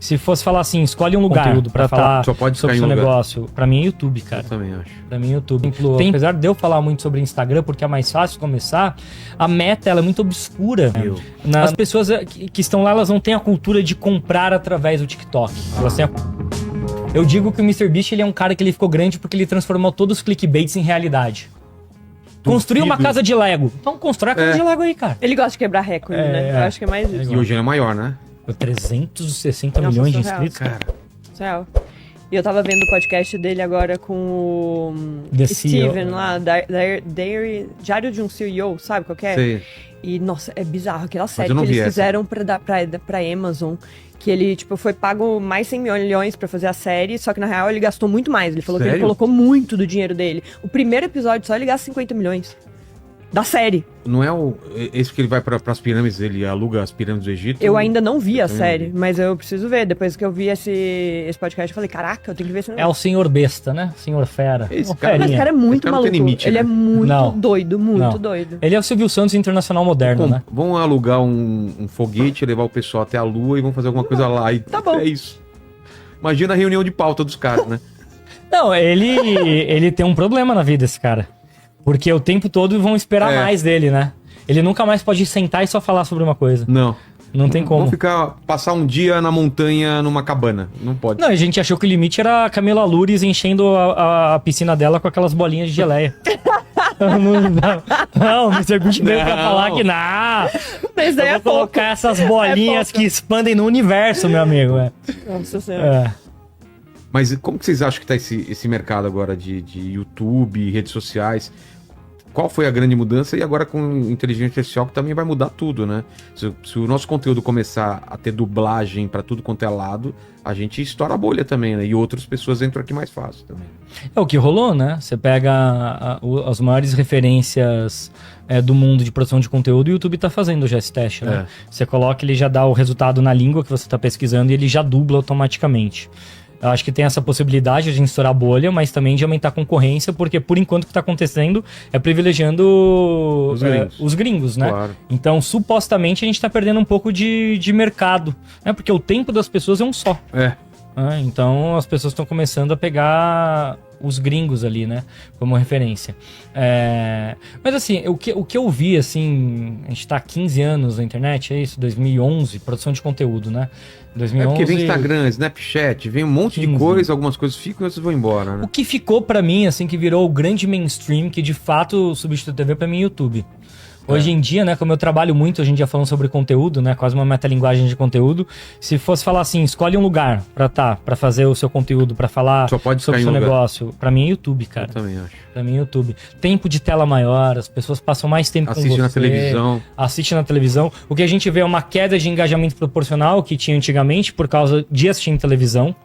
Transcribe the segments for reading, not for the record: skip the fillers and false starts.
Se fosse falar assim, escolhe um lugar pra falar só pode sobre o seu negócio. Pra mim é YouTube, cara. Eu também acho. Pra mim é YouTube. Apesar de eu falar muito sobre Instagram, porque é mais fácil começar, a meta ela é muito obscura. As pessoas que estão lá, elas não têm a cultura de comprar através do TikTok. Elas têm Eu digo que o MrBeast ele é um cara que ele ficou grande porque ele transformou todos os clickbaits em realidade. Construiu uma casa de Lego. Então constrói a casa de Lego aí, cara. Ele gosta de quebrar recorde, né? Eu acho que é mais isso. E hoje ele é maior, né? 360 milhões de inscritos, cara. Real. E eu tava vendo o podcast dele agora com o Steven lá, Diário de um CEO, sabe qual que é? Sei. E, nossa, é bizarro. Aquela série que eles fizeram pra Amazon, que ele, tipo, foi pago mais 100 milhões pra fazer a série, só que na real ele gastou muito mais. Ele falou que ele colocou muito do dinheiro dele. O primeiro episódio só ele gasta 50 milhões. Da série. Não é esse que ele vai para as pirâmides, ele aluga as pirâmides do Egito? Eu ainda não vi a série, mas eu preciso ver. Depois que eu vi esse podcast, eu falei, caraca, eu tenho que ver esse negócio. É o Senhor Besta, né? Senhor Fera. Esse cara é muito maluco. Limite, ele é muito doido, doido. Ele é o Silvio Santos internacional moderno, né? Vamos alugar um foguete, levar o pessoal até a Lua e vamos fazer alguma coisa lá. E tá bom. É isso. Imagina a reunião de pauta dos caras, né? Não, ele tem um problema na vida, esse cara. Porque o tempo todo vão esperar mais dele, né? Ele nunca mais pode sentar e só falar sobre uma coisa. Não tem como. Vamos passar um dia na montanha, numa cabana. Não pode. Não, a gente achou que o limite era a Camila Loures enchendo a piscina dela com aquelas bolinhas de geleia. Não, o MrBeast veio pra falar que não. Mas daí eu vou colocar essas bolinhas que expandem no universo, meu amigo. Nossa Senhora. Mas como que vocês acham que tá esse mercado agora de YouTube, redes sociais? Qual foi a grande mudança? E agora com inteligência artificial que também vai mudar tudo, né? Se o nosso conteúdo começar a ter dublagem para tudo quanto é lado, a gente estoura a bolha também, né? E outras pessoas entram aqui mais fácil também. É o que rolou, né? Você pega as maiores referências do mundo de produção de conteúdo, o YouTube tá fazendo já esse teste, né? Você coloca, ele já dá o resultado na língua que você tá pesquisando e ele já dubla automaticamente. Eu acho que tem essa possibilidade de estourar a bolha, mas também de aumentar a concorrência, porque por enquanto o que está acontecendo é privilegiando os gringos, né? Claro. Então, supostamente, a gente está perdendo um pouco de mercado, né? Porque o tempo das pessoas é um só. Então, as pessoas estão começando a pegar os gringos ali, né? Como referência. Mas assim, o que eu vi, assim, a gente tá há 15 anos na internet, é isso? 2011, produção de conteúdo, né? 2011... porque vem Instagram, Snapchat, vem um monte de coisa, algumas coisas ficam e outras vão embora, né? O que ficou pra mim, assim, que virou o grande mainstream, que de fato substitui a TV pra mim, é YouTube. Hoje em dia, né, como eu trabalho muito hoje em dia falando sobre conteúdo, né, quase uma metalinguagem de conteúdo, se fosse falar assim, escolhe um lugar pra fazer o seu conteúdo, pra falar sobre o seu negócio, pra mim é YouTube, cara. Eu também acho. Pra mim é YouTube. Tempo de tela maior, as pessoas passam mais tempo com você. Assiste na televisão. O que a gente vê é uma queda de engajamento proporcional que tinha antigamente por causa de assistir em televisão.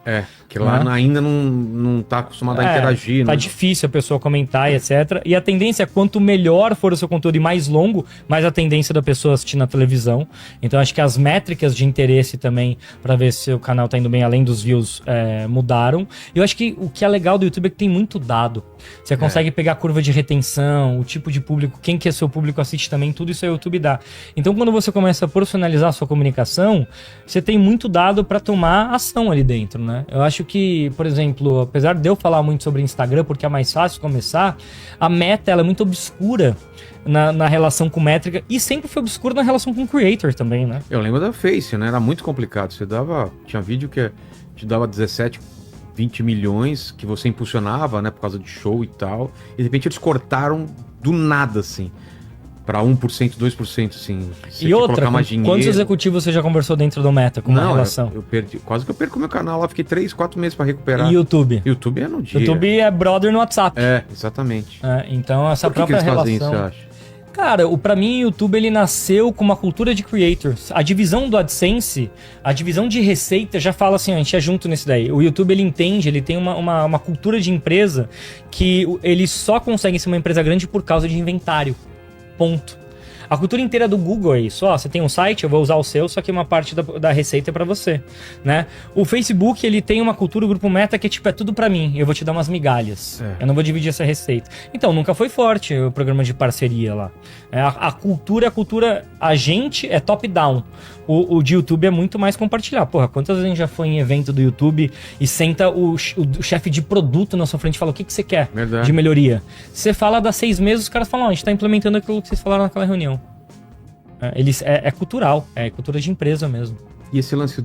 Que lá ainda não tá acostumado a interagir, tá né? difícil a pessoa comentar e etc. E a tendência é quanto melhor for o seu conteúdo e mais longo, mais a tendência da pessoa assistir na televisão. Então acho que as métricas de interesse também, pra ver se o canal tá indo bem além dos views, mudaram. E eu acho que o que é legal do YouTube é que tem muito dado. Você consegue pegar a curva de retenção, o tipo de público, quem que é seu público assiste também, tudo isso o YouTube dá. Então quando você começa a profissionalizar a sua comunicação, você tem muito dado pra tomar ação ali dentro, né? Eu acho que, por exemplo, apesar de eu falar muito sobre Instagram, porque é mais fácil começar, a meta ela é muito obscura na relação com métrica e sempre foi obscura na relação com creator também, né? Eu lembro da Face, né? Era muito complicado. Tinha vídeo que te dava 17, 20 milhões que você impulsionava, né? Por causa de show e tal. E de repente eles cortaram do nada, assim. Pra 1%, 2%, assim. E outra, quantos executivos você já conversou dentro do Meta com uma relação? Eu perdi, quase que eu perco meu canal lá, fiquei 3, 4 meses pra recuperar. E YouTube? YouTube é no dia. YouTube é brother no WhatsApp. Exatamente. Então essa própria eles relação... fazem isso, eu acho? Cara, pra mim o YouTube ele nasceu com uma cultura de creators. A divisão do AdSense, a divisão de receita já fala assim, a gente é junto nesse daí. O YouTube ele entende, ele tem uma cultura de empresa que ele só consegue ser uma empresa grande por causa de inventário. Ponto. A cultura inteira do Google é isso. Ó, você tem um site, eu vou usar o seu, só que uma parte da receita é pra você, né? O Facebook, ele tem uma cultura, o Grupo Meta, que é tudo pra mim. Eu vou te dar umas migalhas. Eu não vou dividir essa receita. Então, nunca foi forte o programa de parceria lá. A cultura, a gente é top-down. O de YouTube é muito mais compartilhar. Porra, quantas vezes a gente já foi em evento do YouTube e senta o chefe de produto na sua frente e fala, o que você quer de melhoria? Você fala, dá 6 meses, os caras falam, a gente tá implementando aquilo que vocês falaram naquela reunião. É cultural, é cultura de empresa mesmo. E esse lance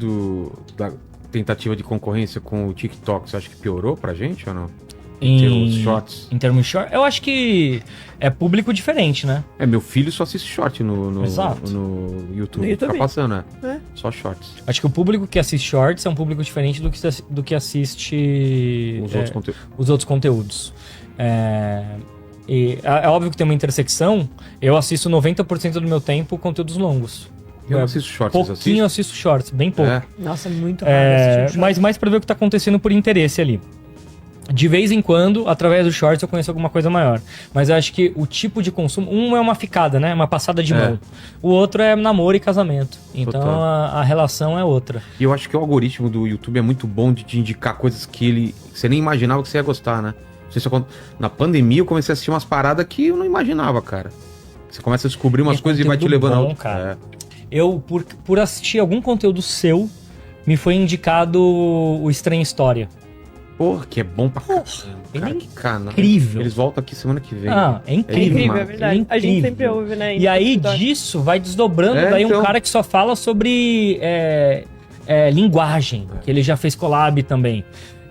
da tentativa de concorrência com o TikTok, você acha que piorou pra gente ou não? Em termos de shorts? Em termos de shorts, eu acho que é público diferente, né? Meu filho só assiste short no YouTube. Tá passando, só shorts. Acho que o público que assiste shorts é um público diferente do que assiste os outros conteúdos. E é óbvio que tem uma intersecção. Eu assisto 90% do meu tempo conteúdos longos. Eu não assisto shorts, pouquinho eu assisto shorts, bem pouco. Nossa, muito raro. Mas mais pra ver o que tá acontecendo por interesse ali. De vez em quando, através do shorts, eu conheço alguma coisa maior. Mas eu acho que o tipo de consumo... Um é uma ficada, né? Uma passada de mão. O outro é namoro e casamento. Então a relação é outra. E eu acho que o algoritmo do YouTube é muito bom de te indicar coisas que você nem imaginava que você ia gostar, né? Na pandemia eu comecei a assistir umas paradas que eu não imaginava, cara. Você começa a descobrir umas coisas e vai te levando... Cara. Eu, por assistir algum conteúdo seu, me foi indicado o Estranha História. Porra, que é bom pra caramba. Cara, incrível. Eles voltam aqui semana que vem. É incrível. É verdade. A gente sempre ouve, né? E aí disso vai desdobrando daí um cara que só fala sobre linguagem, que ele já fez collab também.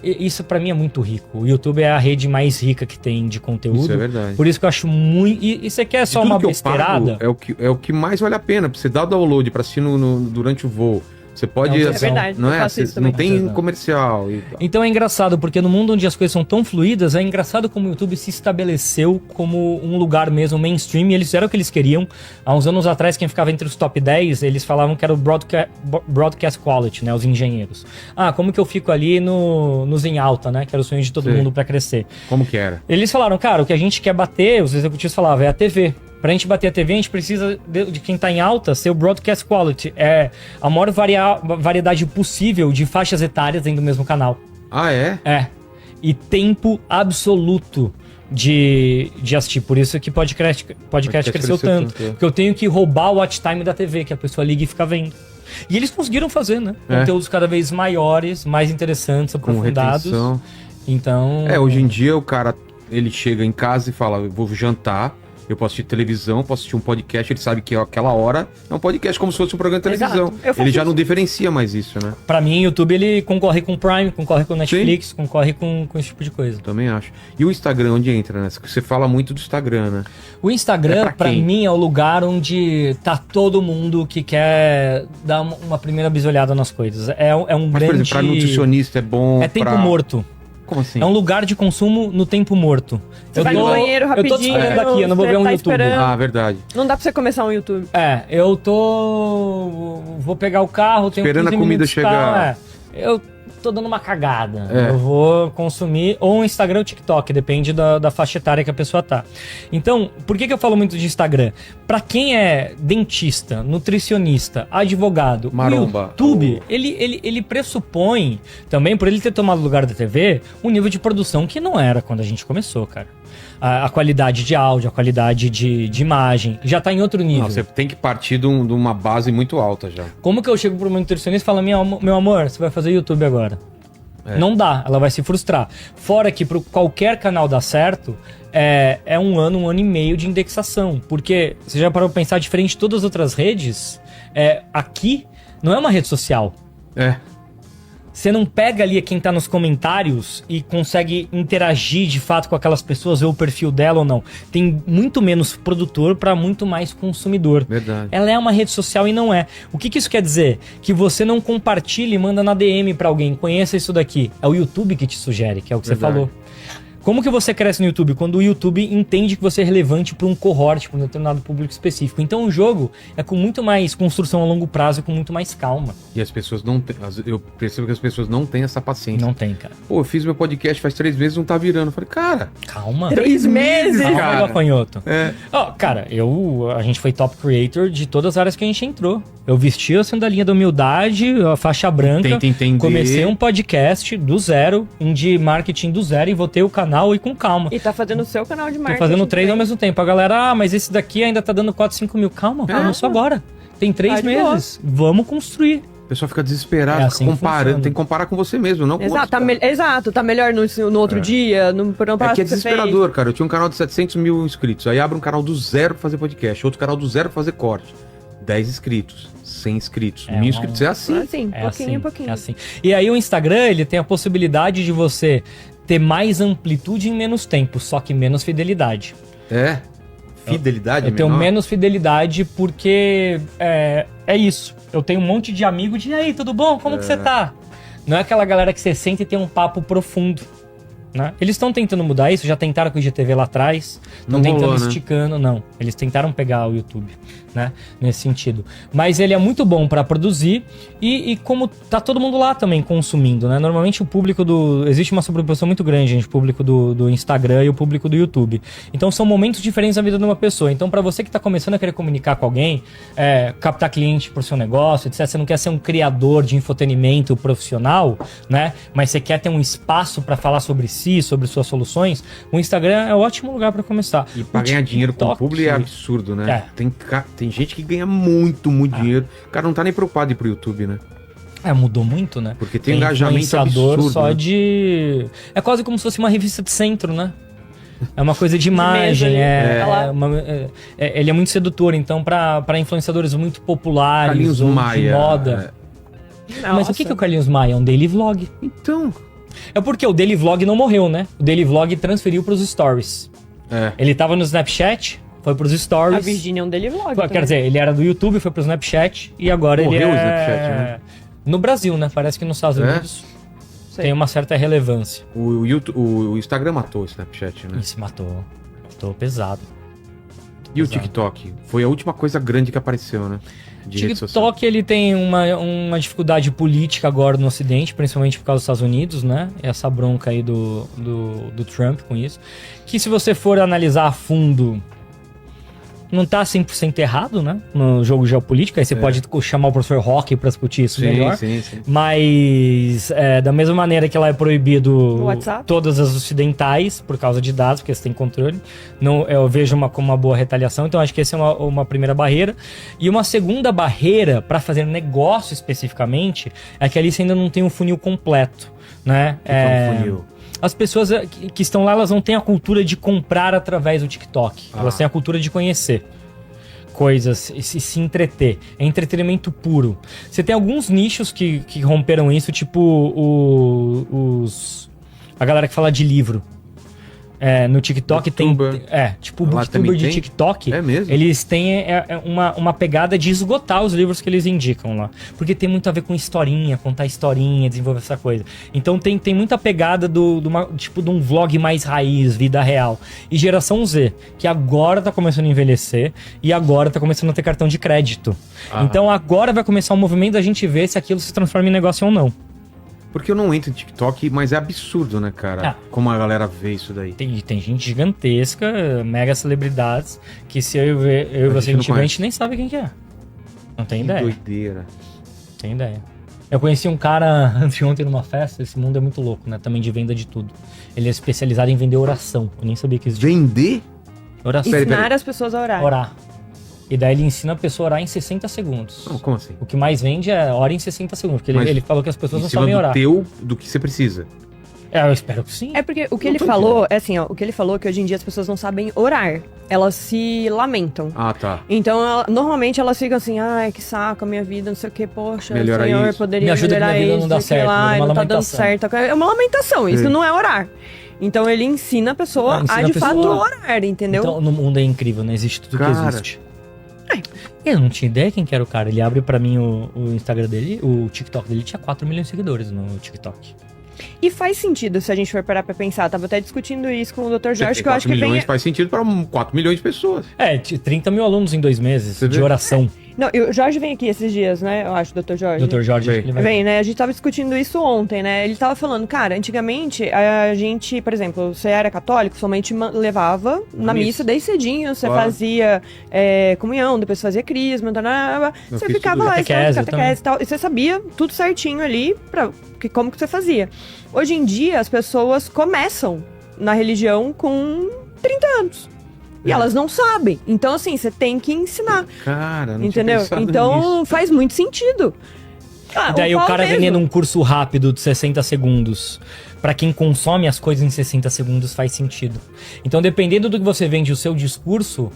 Isso pra mim é muito rico. O YouTube é a rede mais rica que tem de conteúdo. Isso é verdade. Por isso que eu acho muito... E você quer só uma besteirada? É o que mais vale a pena. Pra você dar o download pra assistir durante o voo. Você pode... É verdade, não não tem comercial. Então é engraçado, porque no mundo onde as coisas são tão fluídas, é engraçado como o YouTube se estabeleceu como um lugar mesmo mainstream, e eles fizeram o que eles queriam. Há uns anos atrás, quem ficava entre os top 10, eles falavam que era o broadcast quality, né, os engenheiros. Como que eu fico ali nos em alta, né, que era o sonho de todo mundo pra crescer. Como que era? Eles falaram, cara, o que a gente quer bater, os executivos falavam, é a TV. Pra gente bater a TV, a gente precisa de quem tá em alta ser o broadcast quality. É a maior variedade possível de faixas etárias dentro do mesmo canal. E tempo absoluto de assistir. Por isso que podcast cresceu tanto. Porque eu tenho que roubar o watch time da TV, que a pessoa liga e fica vendo. E eles conseguiram fazer, né? Conteúdos cada vez maiores, mais interessantes, aprofundados. Com retenção. Então... hoje em dia o cara, ele chega em casa e fala, eu vou jantar. Eu posso assistir televisão, posso assistir um podcast, ele sabe que aquela hora é um podcast como se fosse um programa de televisão. Ele já não diferencia mais isso, né? Pra mim, o YouTube, ele concorre com o Prime, concorre com o Netflix, concorre com esse tipo de coisa. Também acho. E o Instagram, onde entra, né? Você fala muito do Instagram, né? O Instagram, pra mim, é o lugar onde tá todo mundo que quer dar uma primeira bisolhada nas coisas. Mas, por exemplo, pra nutricionista é bom. É tempo morto. Como assim? É um lugar de consumo no tempo morto. Você vai no banheiro rapidinho. Eu tô esperando aqui, eu não vou ver um YouTube. Esperando. Verdade. Não dá pra você começar um YouTube. Eu vou pegar o carro, tenho esperando a comida chegar. Eu tô dando uma cagada. Eu vou consumir ou um Instagram ou TikTok, depende da faixa etária que a pessoa tá. Então, por que eu falo muito de Instagram? Pra quem é dentista, nutricionista, advogado, maromba, o YouTube, ele pressupõe, também por ele ter tomado lugar da TV, um nível de produção que não era quando a gente começou, cara. A qualidade de áudio, a qualidade de imagem, já tá em outro nível. Você tem que partir de uma base muito alta já. Como que eu chego pro meu nutricionista e falo, meu amor, você vai fazer YouTube agora? Não dá, ela vai se frustrar. Fora que para qualquer canal dar certo, é um ano e meio de indexação. Porque, você já parou pra pensar, diferente de todas as outras redes, aqui não é uma rede social. Você não pega ali quem tá nos comentários e consegue interagir de fato com aquelas pessoas, ver o perfil dela ou não. Tem muito menos produtor para muito mais consumidor. Verdade. Ela é uma rede social e não é. O que isso quer dizer? Que você não compartilha e manda na DM para alguém, conheça isso daqui. É o YouTube que te sugere, que é o que você falou. Como que você cresce no YouTube? Quando o YouTube entende que você é relevante para um cohort, para um determinado público específico. Então o jogo é com muito mais construção a longo prazo e com muito mais calma. E as pessoas não têm... Eu percebo que as pessoas não têm essa paciência. Não tem, cara. Pô, eu fiz meu podcast faz 3 meses, não tá virando. Eu falei, cara... Calma. 3 meses, Calma, cara. gafanhoto. É. Cara, a gente foi top creator de todas as áreas que a gente entrou. Eu vesti a sandalinha da humildade, a faixa branca. Tenta entender. Comecei um podcast do zero, um de marketing do zero e voltei o canal e com calma. E tá fazendo o seu canal de marketing. Tô fazendo 3 ao também. mesmo tempo. A galera, mas esse daqui ainda tá dando 4, 5 mil. Calma, começou agora. Tem 3 Tá de meses. Vamos construir. O pessoal fica desesperado, É assim fica que comparando. funciona. Tem que comparar com você mesmo, não com Exato, outros, cara. exato, tá melhor no outro dia, não É que é você fez. desesperador, cara. Eu tinha um canal de 700 mil inscritos. Aí abre um canal do zero pra fazer podcast. Outro canal do zero pra fazer corte. 10 inscritos. 100 inscritos. 1000 inscritos. É assim. Assim, pouquinho a pouquinho. É assim. E aí o Instagram, ele tem a possibilidade de você ter mais amplitude em menos tempo, só que menos fidelidade. É. Fidelidade Eu tenho menor. menos fidelidade porque é isso. Eu tenho um monte de amigos de, e aí, tudo bom? Como que você tá? Não é aquela galera que você senta e tem um papo profundo. Né? Eles estão tentando mudar isso, já tentaram com o IGTV lá atrás, estão Não tentando rolou, né? esticando, não. Eles tentaram pegar o YouTube, né? Nesse sentido. Mas ele é muito bom para produzir e como tá todo mundo lá também consumindo, né? Normalmente o público existe uma sobreposição muito grande entre o público do Instagram e o público do YouTube. Então são momentos diferentes na vida de uma pessoa. Então para você que tá começando a querer comunicar com alguém, captar cliente pro seu negócio, etc. Você não quer ser um criador de infotenimento profissional, né? Mas você quer ter um espaço para falar sobre si, sobre suas soluções, o Instagram é um ótimo lugar para começar. E pra ganhar dinheiro com o público é absurdo, né? Tem gente que ganha muito dinheiro. O cara não tá nem preocupado em ir pro YouTube, né? Mudou muito, né? Porque tem engajamento influenciador absurdo, só né? de... É quase como se fosse uma revista de centro, né? É uma coisa de imagem, ele é muito sedutor, então para influenciadores muito populares Carlinhos ou Maia, de moda. Mas o que é o Carlinhos Maia? É um daily vlog. Então... É porque o daily vlog não morreu, né? O daily vlog transferiu pros stories. Ele tava no Snapchat, foi pros stories. A Virgínia é um daily vlog. Quer dizer, ele era do YouTube, foi pro Snapchat e agora Morreu ele é... o Snapchat, né? No Brasil, né? Parece que nos Estados Unidos tem uma certa relevância. O Instagram matou o Snapchat, né? Isso, matou. Matou pesado. E o TikTok? Foi a última coisa grande que apareceu, né? De rede social. TikTok, ele tem uma dificuldade política agora no Ocidente, principalmente por causa dos Estados Unidos, né? Essa bronca aí do Trump com isso. Que se você for analisar a fundo, não tá 100% errado, né? No jogo geopolítico, aí você pode chamar o professor Roque pra discutir isso melhor. Sim. Mas, da mesma maneira que lá é proibido WhatsApp? todas as ocidentais, por causa de dados, porque você tem controle, não, eu vejo como uma boa retaliação, então acho que essa é uma primeira barreira. E uma segunda barreira, para fazer negócio especificamente, é que ali você ainda não tem um funil completo, né? Um funil. As pessoas que estão lá, elas não têm a cultura de comprar através do TikTok. Elas têm a cultura de conhecer coisas e se entreter. É entretenimento puro. Você tem alguns nichos que romperam isso, tipo a galera que fala de livro. No TikTok YouTuber. tipo o booktuber de TikTok. É mesmo? Eles têm uma pegada de esgotar os livros que eles indicam lá. Porque tem muito a ver com historinha, contar historinha, desenvolver essa coisa. Então tem muita pegada de um vlog mais raiz, vida real. E geração Z, que agora tá começando a envelhecer e agora tá começando a ter cartão de crédito. Então agora vai começar um movimento da gente ver se aquilo se transforma em negócio ou não. Porque eu não entro em TikTok, mas é absurdo, né, cara? Como a galera vê isso daí. Tem gente gigantesca, mega celebridades, que se eu e você a gente nem sabe quem que é. Não tem ideia. Doideira. Tem ideia. Eu conheci um cara anteontem numa festa, esse mundo é muito louco, né? Também de venda de tudo. Ele é especializado em vender oração. Eu nem sabia que existia. Vender? Oração. Ensinar as pessoas a orar. Orar. E daí ele ensina a pessoa a orar em 60 segundos. Não, como assim? O que mais vende é ora em 60 segundos, porque ele falou que as pessoas não sabem orar. Do que você precisa. Eu espero que sim. É porque o que ele falou, o que ele falou é que hoje em dia as pessoas não sabem orar. Elas se lamentam. Ah, tá. Então, normalmente elas ficam assim, ai, que saco a minha vida, não sei o que, poxa, Melhora Senhor, isso. poderia Me ajuda melhorar que minha vida isso, não dá certo, lá, uma não tá dando lamentação. certo. É uma lamentação, isso não é orar. Então ele ensina a pessoa a de fato orar, entendeu? Então no mundo é incrível, né? Existe tudo Cara. que existe. Eu não tinha ideia quem que era o cara. Ele abre pra mim o Instagram dele, o TikTok dele tinha 4 milhões de seguidores no TikTok. E faz sentido se a gente for parar pra pensar. Tava até discutindo isso com o Dr. Jorge, que eu acho que vem... faz sentido para 4 milhões de pessoas. 30 mil alunos em 2 meses de oração. Não, o Jorge vem aqui esses dias, né? Eu acho, Dr. Jorge. Dr. Jorge, ele vem, né? A gente tava discutindo isso ontem, né? Ele tava falando, cara, antigamente a gente, por exemplo, você era católico, sua mãe te levava na missa desde cedinho, você fazia comunhão, depois fazia crisma, você ficava lá, catequese e tal, e você sabia tudo certinho ali, como que você fazia. Hoje em dia, as pessoas começam na religião com 30 anos. E elas não sabem. Então, assim, você tem que ensinar. Cara, não entendeu? Então, faz muito sentido. E daí o cara vendendo um curso rápido de 60 segundos. Pra quem consome as coisas em 60 segundos faz sentido. Então, dependendo do que você vende o seu discurso,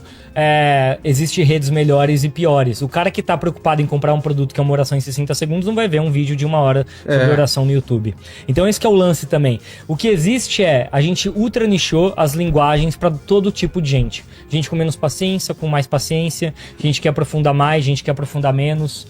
existem redes melhores e piores. O cara que tá preocupado em comprar um produto que é uma oração em 60 segundos não vai ver um vídeo de 1 hora sobre oração no YouTube. Então, esse que é o lance também. O que existe a gente ultra nichou as linguagens pra todo tipo de gente. Gente com menos paciência, com mais paciência, gente que aprofunda mais, gente que aprofunda menos,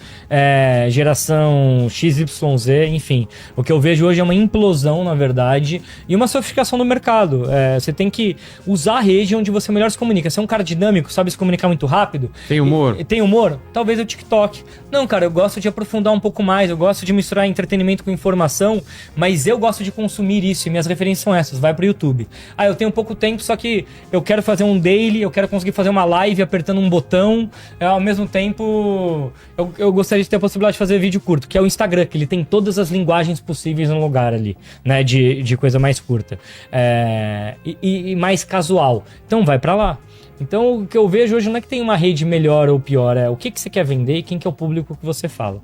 geração XYZ, enfim. O que eu vejo hoje é uma implosão, na verdade, e uma sofisticação no mercado. Você tem que usar a rede onde você melhor se comunica. Você é um cara dinâmico, sabe se comunicar muito rápido? Tem humor? Tem humor? Talvez o TikTok. Não, cara, eu gosto de aprofundar um pouco mais, eu gosto de misturar entretenimento com informação, mas eu gosto de consumir isso, e minhas referências são essas, vai pro YouTube. Eu tenho pouco tempo, só que eu quero fazer um daily, eu quero conseguir fazer uma live apertando um botão, ao mesmo tempo eu gostaria de ter a possibilidade de fazer vídeo curto, que é o Instagram, que ele tem todas as linguagens possíveis no lugar ali, né, de coisa mais curta e mais casual. Então vai pra lá. Então o que eu vejo hoje não é que tem uma rede melhor ou pior, o que você quer vender e quem que é o público que você fala.